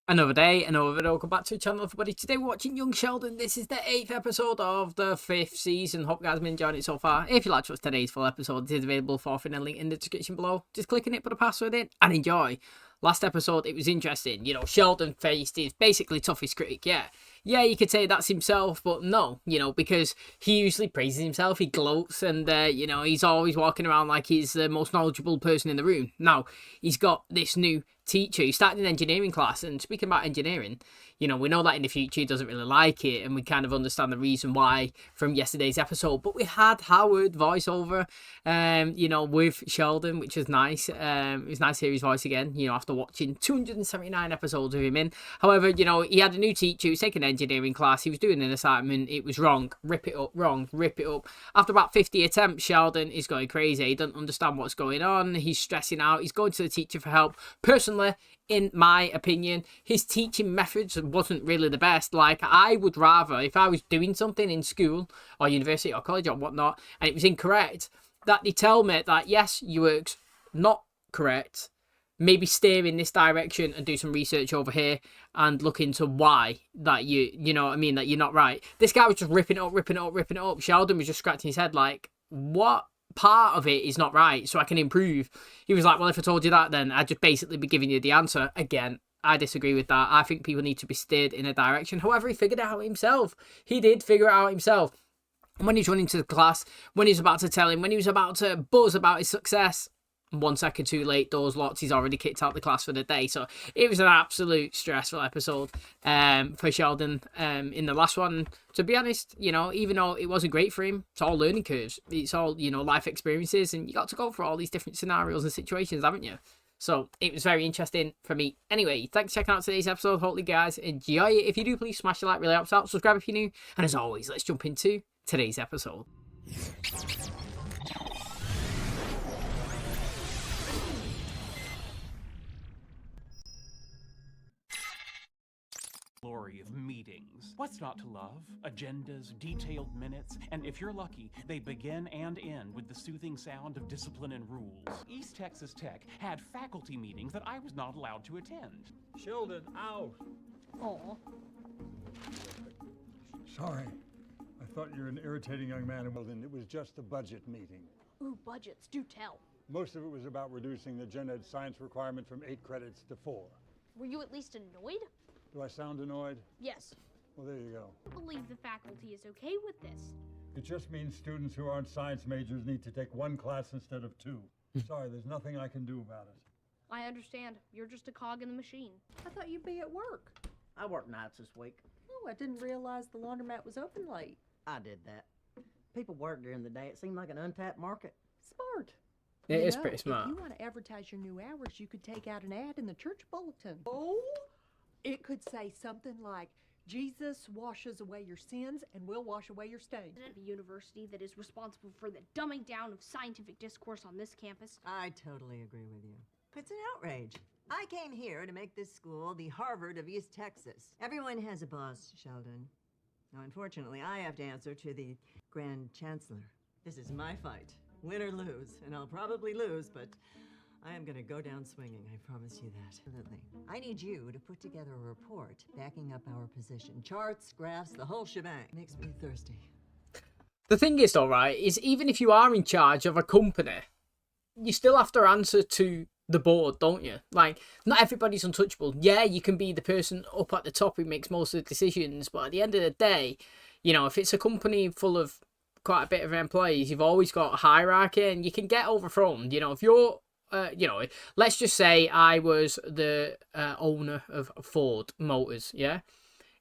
Another day, another video. Welcome back to the channel, everybody. Today we're watching Young Sheldon. This is the 8th episode of the 5th season. Hope you guys have been enjoying it so far. If you like to watch today's full episode, it is available for free in a link in the description below. Just click on it, put a password in, and enjoy. Last episode, it was interesting. You know, Sheldon faced his basically toughest critic. Yeah, you could say that's himself, but no, because he usually praises himself, he gloats, and, he's always walking around like he's the most knowledgeable person in the room. Now, he's got this new teacher. He started an engineering class, and speaking about engineering, we know that in the future he doesn't really like it, and we kind of understand the reason why from yesterday's episode. But we had Howard voiceover, with Sheldon, which was nice. It was nice to hear his voice again, after watching 279 episodes of him in. However, he had a new teacher. He was taking an engineering class. He was doing an assignment. It was wrong. Rip it up. Wrong. Rip it up. After about 50 attempts, Sheldon is going crazy. He doesn't understand what's going on. He's stressing out. He's going to the teacher for help. Personally, in my opinion, his teaching methods wasn't really the best. Like, I would rather, if I was doing something in school or university or college or whatnot, and it was incorrect, that they tell me that, yes, your work's not correct, maybe steer in this direction and do some research over here and look into why that you know what I mean, that you're not right. This guy was just ripping it up. Sheldon was just scratching his head like, what part of it is not right so I can improve? He was like, well, if I told you that, then I'd just basically be giving you the answer. Again, I disagree with that. I think people need to be steered in a direction. However, he figured it out himself. He did figure it out himself. And when he was running to the class, when he was about to tell him, when he was about to buzz about his success, 1 second too late, doors locked, he's already kicked out the class for the day. So it was an absolute stressful episode for Sheldon in the last one. To be honest, even though it wasn't great for him, it's all learning curves. It's all, life experiences, and you got to go for all these different scenarios and situations, haven't you? So it was very interesting for me. Anyway, thanks for checking out today's episode. Hopefully, guys, enjoy it. If you do, please smash the like, really helps out. Subscribe if you're new. And as always, let's jump into today's episode. Glory of meetings. What's not to love? Agendas, detailed minutes, and if you're lucky, they begin and end with the soothing sound of discipline and rules. East Texas Tech had faculty meetings that I was not allowed to attend. Sheldon, out! Aw. Sorry. I thought you were an irritating young man. Well, then it was just a budget meeting. Ooh, budgets, do tell. Most of it was about reducing the gen ed science requirement from 8 credits to 4. Were you at least annoyed? Do I sound annoyed? Yes. Well, there you go. I believe the faculty is okay with this. It just means students who aren't science majors need to take 1 class instead of 2. Sorry, there's nothing I can do about it. I understand. You're just a cog in the machine. I thought you'd be at work. I worked nights this week. Oh, I didn't realize the laundromat was open late. I did that. People work during the day. It seemed like an untapped market. Smart. It is pretty smart. If you want to advertise your new hours, you could take out an ad in the church bulletin. Oh, it could say something like, Jesus washes away your sins and will wash away your stains. The university that is responsible for the dumbing down of scientific discourse on this campus. I totally agree with you. It's an outrage. I came here to make this school the Harvard of East Texas. Everyone has a boss, Sheldon. Now, unfortunately, I have to answer to the Grand Chancellor. This is my fight, win or lose, and I'll probably lose, but I am going to go down swinging, I promise you that. Absolutely. I need you to put together a report backing up our position. Charts, graphs, the whole shebang. Makes me thirsty. The thing is, though, right, is even if you are in charge of a company, you still have to answer to the board, don't you? Like, not everybody's untouchable. Yeah, you can be the person up at the top who makes most of the decisions, but at the end of the day, if it's a company full of quite a bit of employees, you've always got a hierarchy, and you can get overthrown. If you're let's just say I was the owner of Ford Motors, yeah?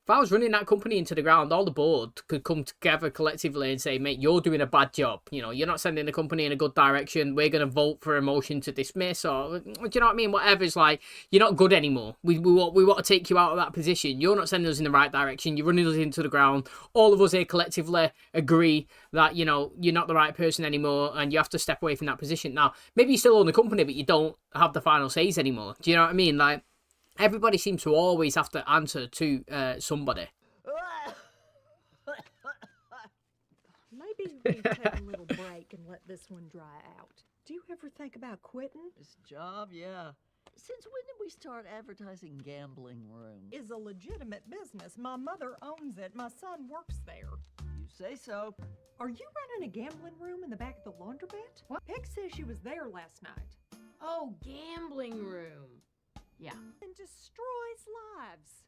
If I was running that company into the ground, all the board could come together collectively and say, mate, you're doing a bad job. You're not sending the company in a good direction. We're going to vote for a motion to dismiss, or, do you know what I mean? Whatever. It's like, you're not good anymore. We want to take you out of that position. You're not sending us in the right direction. You're running us into the ground. All of us here collectively agree that, you're not the right person anymore, and you have to step away from that position. Now, maybe you still own the company, but you don't have the final says anymore. Do you know what I mean? Like, everybody seems to always have to answer to somebody. Maybe we take a little break and let this one dry out. Do you ever think about quitting? This job, yeah. Since when did we start advertising gambling rooms? Is a legitimate business. My mother owns it. My son works there. You say so. Are you running a gambling room in the back of the laundromat? What? Peg says she was there last night. Oh, gambling room. Yeah, And destroys lives.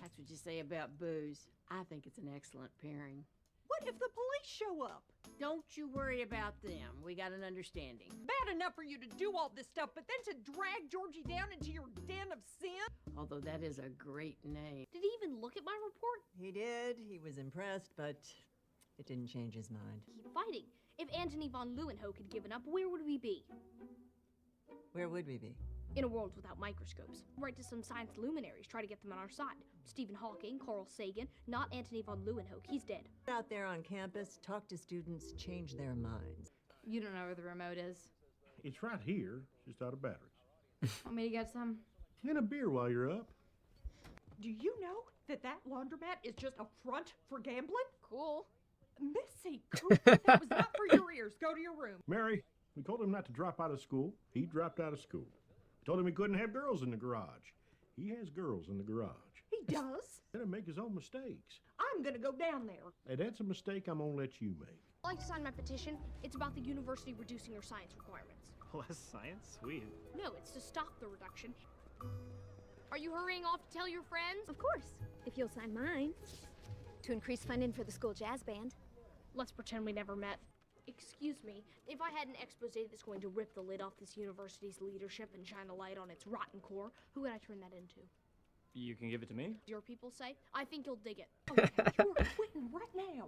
that's what you say about booze. I think it's an excellent pairing. What if the police show up? Don't you worry about them. We got an understanding. Bad enough for you to do all this stuff, but then to drag Georgie down into your den of sin? Although that is a great name. Did he even look at my report? He did. He was impressed, but it didn't change his mind. Keep fighting. If Antony von Leeuwenhoek had given up, where would we be? Where would we be? In a world without microscopes. Write to some science luminaries, try to get them on our side. Stephen Hawking, Carl Sagan, not Antony von Leeuwenhoek, he's dead. Out there on campus, talk to students, change their minds. You don't know where the remote is. It's right here, just out of batteries. Want me to get some? And a beer while you're up. Do you know that laundromat is just a front for gambling? Cool. Missy, that was not for your ears. Go to your room. Mary, we told him not to drop out of school. He dropped out of school. We told him he couldn't have girls in the garage. He has girls in the garage. He does. Let him make his own mistakes. I'm gonna go down there. Hey, that's a mistake I'm gonna let you make. I'd like to sign my petition. It's about the university reducing their science requirements. Less science? Sweet. No, it's to stop the reduction. Are you hurrying off to tell your friends? Of course, if you'll sign mine. To increase funding for the school jazz band. Let's pretend we never met. Excuse me, if I had an expose that's going to rip the lid off this university's leadership and shine a light on its rotten core, who would I turn that into? You can give it to me? Your people say? I think you'll dig it. Okay, you're quitting right now.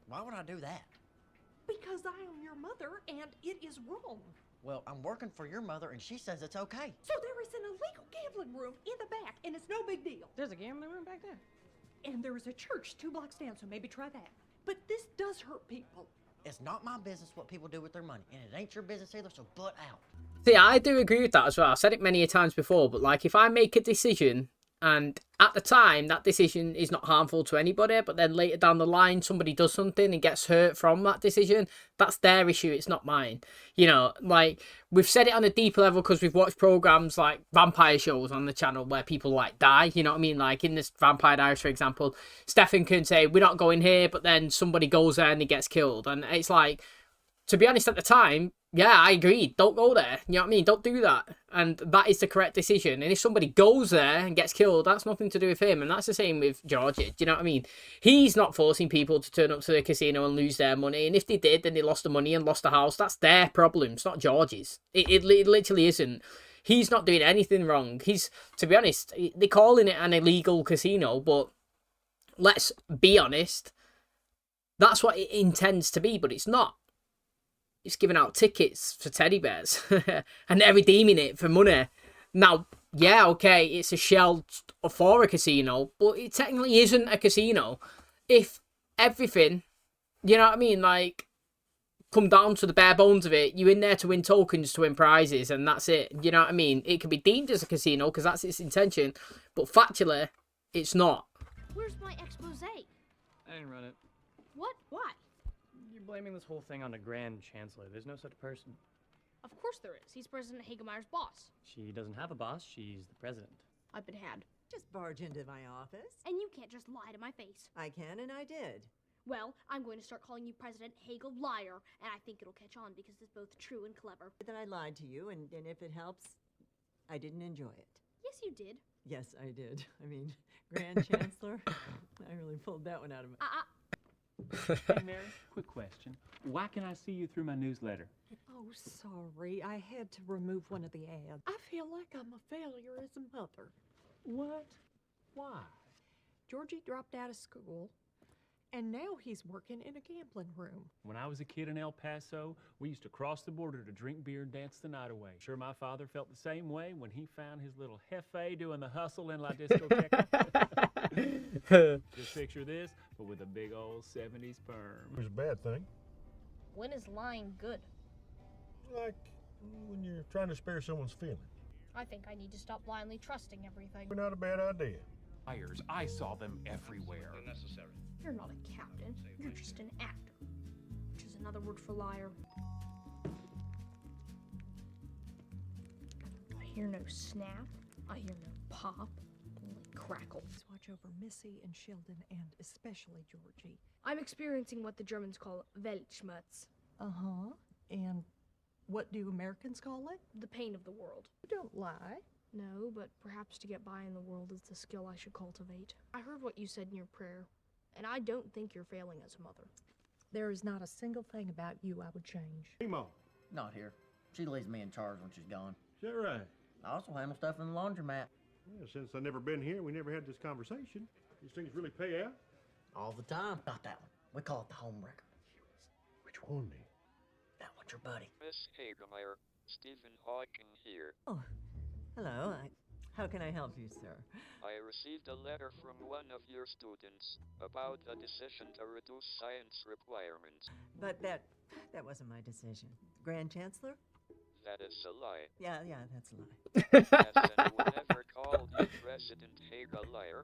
Why would I do that? Because I am your mother and it is wrong. Well, I'm working for your mother and she says it's okay. So there is an illegal gambling room in the back and it's no big deal. There's a gambling room back there. And there is a church 2 blocks down, so maybe try that. But this does hurt people. It's not my business what people do with their money, and it ain't your business either, so butt out. See, I do agree with that as well. I've said it many a times before, but like if I make a decision and at the time that decision is not harmful to anybody, but then later down the line somebody does something and gets hurt from that decision, that's their issue, it's not mine. You know, like we've said it on a deeper level because we've watched programs like vampire shows on the channel where people like die, you know what I mean? Like in this Vampire Diaries, for example, Stefan can say we're not going here, but then somebody goes there and he gets killed, and it's like, to be honest, at the time, yeah, I agree. Don't go there. You know what I mean? Don't do that. And that is the correct decision. And if somebody goes there and gets killed, that's nothing to do with him. And that's the same with Georgie. Do you know what I mean? He's not forcing people to turn up to the casino and lose their money. And if they did, then they lost the money and lost the house. That's their problem. It's not Georgie's. It literally isn't. He's not doing anything wrong. He's, to be honest, they're calling it an illegal casino, but let's be honest, that's what it intends to be, but it's not. It's giving out tickets for teddy bears and they're redeeming it for money. Now, yeah, okay, it's a shell for a casino, but it technically isn't a casino. If everything, you know what I mean, like, come down to the bare bones of it, you're in there to win tokens, to win prizes, and that's it. You know what I mean? It can be deemed as a casino because that's its intention, but factually, it's not. Where's my expose? I didn't run it. What? Why? You're blaming this whole thing on the Grand Chancellor. There's no such person. Of course there is. He's President Hagemeyer's boss. She doesn't have a boss. She's the president. I've been had. Just barge into my office. And you can't just lie to my face. I can, and I did. Well, I'm going to start calling you President Hagel Liar, and I think it'll catch on because it's both true and clever. That I lied to you, and if it helps, I didn't enjoy it. Yes, you did. Yes, I did. I mean, Grand Chancellor, I really pulled that one out of my... Hey, Mary, quick question. Why can I see you through my newsletter? Oh, sorry. I had to remove one of the ads. I feel like I'm a failure as a mother. What? Why? Georgie dropped out of school, and now he's working in a gambling room. When I was a kid in El Paso, we used to cross the border to drink beer and dance the night away. Sure, my father felt the same way when he found his little jefe doing the hustle in La Discoteca. Just picture this, but with a big old 70s perm. It's a bad thing. When is lying good? Like when you're trying to spare someone's feelings. I think I need to stop blindly trusting everything. Not a bad idea. Liars, I saw them everywhere. You're not a captain. You're just an actor, which is another word for liar. I hear no snap. I hear no pop. Only crackle. Please watch over Missy and Sheldon and especially Georgie. I'm experiencing what the Germans call Weltschmerz. Uh-huh. And what do Americans call it? The pain of the world. Don't lie. No, but perhaps to get by in the world is the skill I should cultivate. I heard what you said in your prayer, and I don't think you're failing as a mother. There is not a single thing about you I would change. Hey, Mom. Not here. She leaves me in charge when she's gone. Is that right? I also handle stuff in the laundromat. Yeah, since I've never been here, we never had this conversation. These things really pay out? All the time. Not that one. We call it the home wrecker. Which one, then? That one's your buddy. Miss Hagemeyer, Stephen Hawking here. Oh, hello. How can I help you, sir? I received a letter from one of your students about a decision to reduce science requirements. But that wasn't my decision. Grand Chancellor? That is a lie. Yeah, that's a lie. Has anyone ever called you President Haig a liar?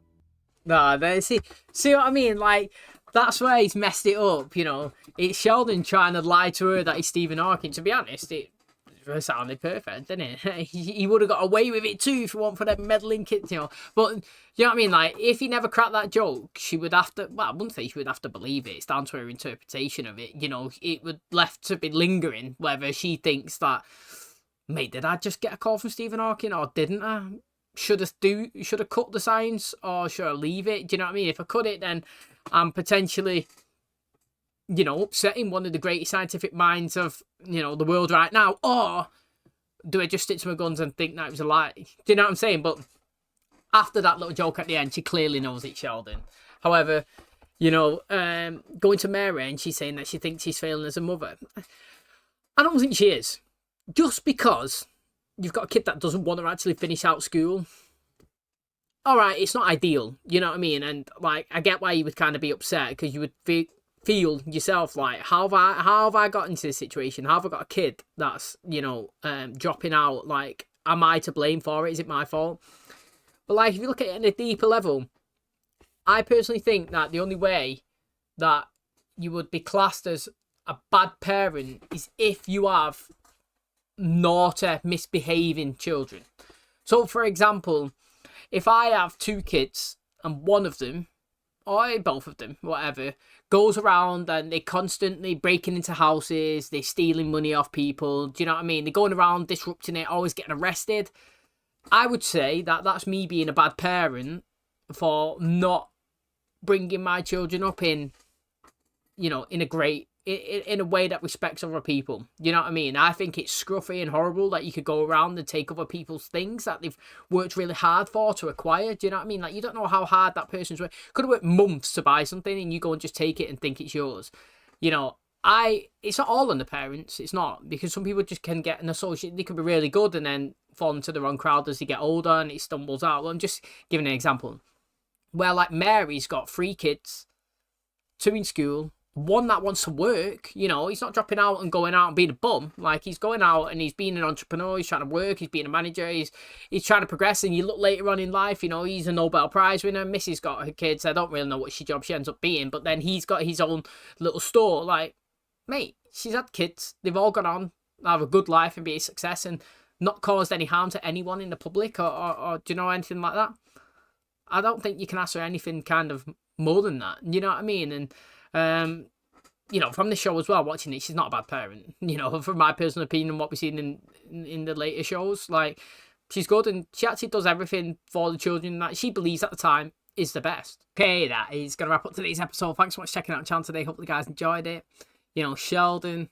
Nah, see what I mean? Like, that's where he's messed it up, you know. It's Sheldon trying to lie to her that he's Stephen Hawking. To be honest, it sounded perfect, didn't it? He would have got away with it too if it weren't for them meddling kids, you know. But, you know what I mean? Like, if he never cracked that joke, she would have to, well, I wouldn't say she would have to believe it. It's down to her interpretation of it. You know, it would left to be lingering whether she thinks that, mate, did I just get a call from Stephen Hawking or didn't I? Should I cut the science or should I leave it? Do you know what I mean? If I cut it, then I'm potentially, you know, upsetting one of the greatest scientific minds of, you know, the world right now. Or do I just stick to my guns and think that it was a lie? Do you know what I'm saying? But after that little joke at the end, she clearly knows it's Sheldon. However, you know, going to Mary and she's saying that she thinks she's failing as a mother. I don't think she is. Just because you've got a kid that doesn't want to actually finish out school. All right, it's not ideal, you know what I mean? And, like, I get why you would kind of be upset because you would feel yourself like, how have I got into this situation? How have I got a kid that's, you know, dropping out? Like, am I to blame for it? Is it my fault? But, like, if you look at it at a deeper level, I personally think that the only way that you would be classed as a bad parent is if you have naughty, misbehaving children. So, for example, if I have two kids and one of them, or both of them, whatever, goes around and they're constantly breaking into houses, they're stealing money off people, do you know what I mean? They're going around disrupting it, always getting arrested. I would say that that's me being a bad parent for not bringing my children up in, you know, in a way that respects other people. You know what I mean? I think it's scruffy and horrible that you could go around and take other people's things that they've worked really hard for to acquire. Do you know what I mean? Like, you don't know how hard that person's worked. Could have worked months to buy something and you go and just take it and think it's yours. You know, it's not all on the parents. It's not, because some people just can get an associate. They can be really good and then fall into the wrong crowd as they get older and it stumbles out. Well, I'm just giving an example. Where, like, Mary's got 3 kids, 2 in school, one that wants to work. You know, he's not dropping out and going out and being a bum. Like, he's going out and he's being an entrepreneur, he's trying to work, he's being a manager, he's trying to progress. And you look later on in life, you know, he's a Nobel Prize winner. Missy's got her kids. I don't really know what job she ends up being, but then he's got his own little store. Like, mate, she's had kids. They've all gone on to have a good life and be a success and not caused any harm to anyone in the public or do you know, anything like that. I don't think you can ask her anything kind of more than that. You know what I mean? And, you know, from the show as well, watching it, she's not a bad parent. You know, from my personal opinion, what we've seen in the later shows, like, she's good and she actually does everything for the children that she believes at the time is the best. Okay, that is going to wrap up today's episode. Thanks so much for checking out the channel today. Hopefully you guys enjoyed it. You know, Sheldon,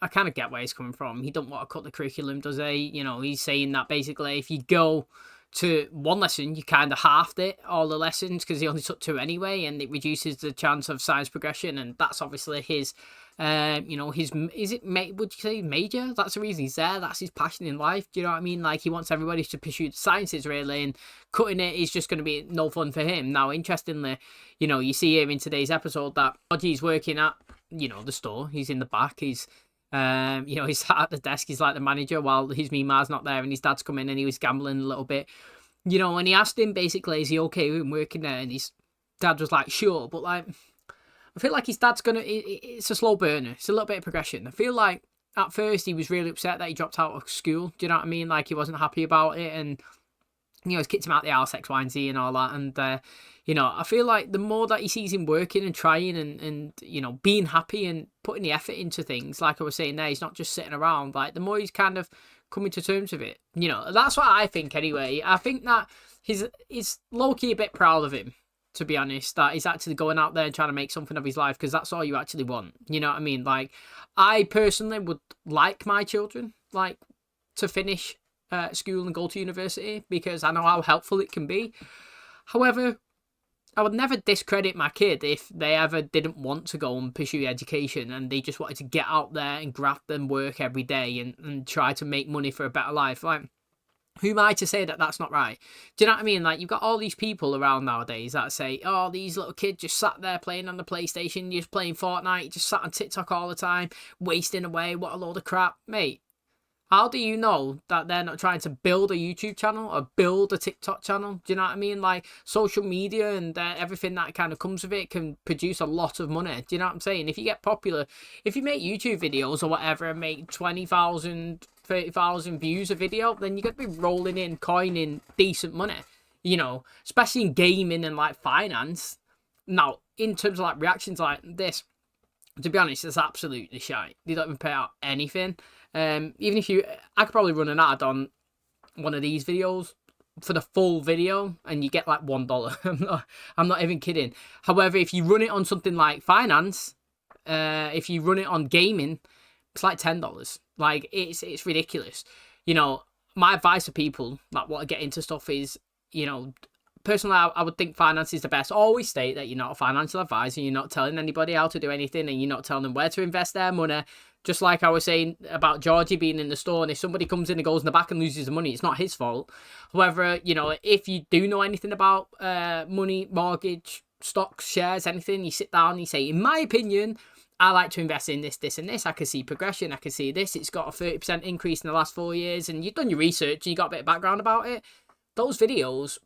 I kind of get where he's coming from. He don't want to cut the curriculum, does he? You know, he's saying that basically if you go to one lesson, you kind of halved it, all the lessons, because he only took 2 anyway, and it reduces the chance of science progression, and that's obviously his, you know, would you say major? That's the reason he's there, that's his passion in life, do you know what I mean? Like, he wants everybody to pursue the sciences, really, and cutting it is just going to be no fun for him. Now, interestingly, you know, you see here in today's episode that Georgie's working at, you know, the store, he's in the back, he's, you know, he's sat at the desk, he's like the manager while his Mima's not there and his dad's come in and he was gambling a little bit, you know, and he asked him basically, is he okay with him working there? And his dad was like, sure, but like, I feel like his dad's it's a slow burner, it's a little bit of progression. I feel like at first he was really upset that he dropped out of school. Do you know what I mean? Like, he wasn't happy about it, and you know, he's kicked him out the house, X, Y, and Z, and all that. And you know, I feel like the more that he sees him working and trying and you know, being happy and putting the effort into things, like I was saying there, he's not just sitting around. Like, the more he's kind of coming to terms with it. You know, that's what I think anyway. I think that he's low-key a bit proud of him, to be honest, that he's actually going out there and trying to make something of his life, because that's all you actually want. You know what I mean? Like, I personally would like my children, like, to finish school and go to university, because I know how helpful it can be. However, I would never discredit my kid if they ever didn't want to go and pursue education and they just wanted to get out there and graft and work every day and try to make money for a better life. Like, who am I to say that that's not right? Do you know what I mean? Like, you've got all these people around nowadays that say, oh, these little kids just sat there playing on the PlayStation, just playing Fortnite, just sat on TikTok all the time, wasting away, what a load of crap. Mate, how do you know that they're not trying to build a YouTube channel or build a TikTok channel? Do you know what I mean? Like, social media and everything that kind of comes with it can produce a lot of money. Do you know what I'm saying? If you get popular, if you make YouTube videos or whatever and make 20,000, 30,000 views a video, then you're going to be rolling in, coining decent money. You know, especially in gaming and like finance. Now, in terms of like reactions like this, to be honest, it's absolutely shite. They don't even pay out anything. Even if I could probably run an ad on one of these videos for the full video and you get like $1. I'm not even kidding. However, if you run it on something like finance, if you run it on gaming, it's like $10. Like, it's ridiculous. You know, my advice to people that want to get into stuff is, you know, personally, I would think finance is the best. Always state that you're not a financial advisor, you're not telling anybody how to do anything, and you're not telling them where to invest their money. Just like I was saying about Georgie being in the store, and if somebody comes in and goes in the back and loses the money, it's not his fault. However, you know, if you do know anything about money, mortgage, stocks, shares, anything, you sit down and you say, in my opinion, I like to invest in this, this, and this. I can see progression. I can see this. It's got a 30% increase in the last 4 years, and you've done your research and you got a bit of background about it. Those videos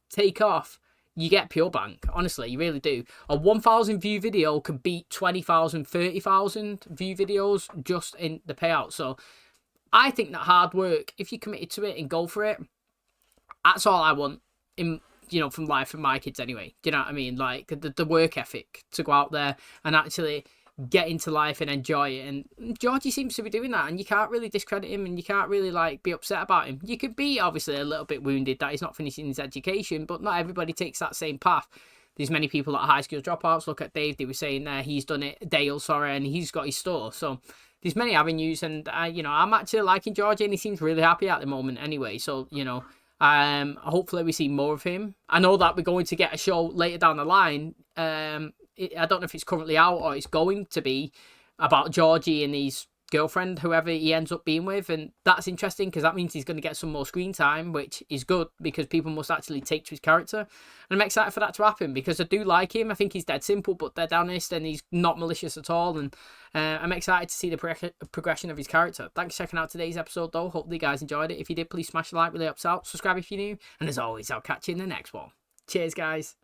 take off. You get pure bank. Honestly, you really do. A 1,000 view video can beat 20,000, 30,000 view videos just in the payout. So I think that hard work, if you're committed to it and go for it, that's all I want in, you know, from life, from my kids anyway. Do you know what I mean? Like, the work ethic to go out there and actually get into life and enjoy it. And Georgie seems to be doing that, and you can't really discredit him, and you can't really like be upset about him. You could be obviously a little bit wounded that he's not finishing his education, but not everybody takes that same path. There's many people that are high school dropouts. Look at Dave, they were saying there, he's done it, Dale, sorry, and he's got his store. So there's many avenues, and you know, I'm actually liking Georgie, and he seems really happy at the moment anyway. So, you know, hopefully we see more of him. I know that we're going to get a show later down the line. I don't know if it's currently out or it's going to be, about Georgie and his girlfriend, whoever he ends up being with, and that's interesting because that means he's going to get some more screen time, which is good because people must actually take to his character, and I'm excited for that to happen because I do like him. I think he's dead simple but dead honest, and he's not malicious at all, and I'm excited to see the progression of his character. Thanks for checking out today's episode though. Hopefully you guys enjoyed it. If you did, please smash the like, really helps out. Subscribe if you're new, and as always, I'll catch you in the next one. Cheers guys.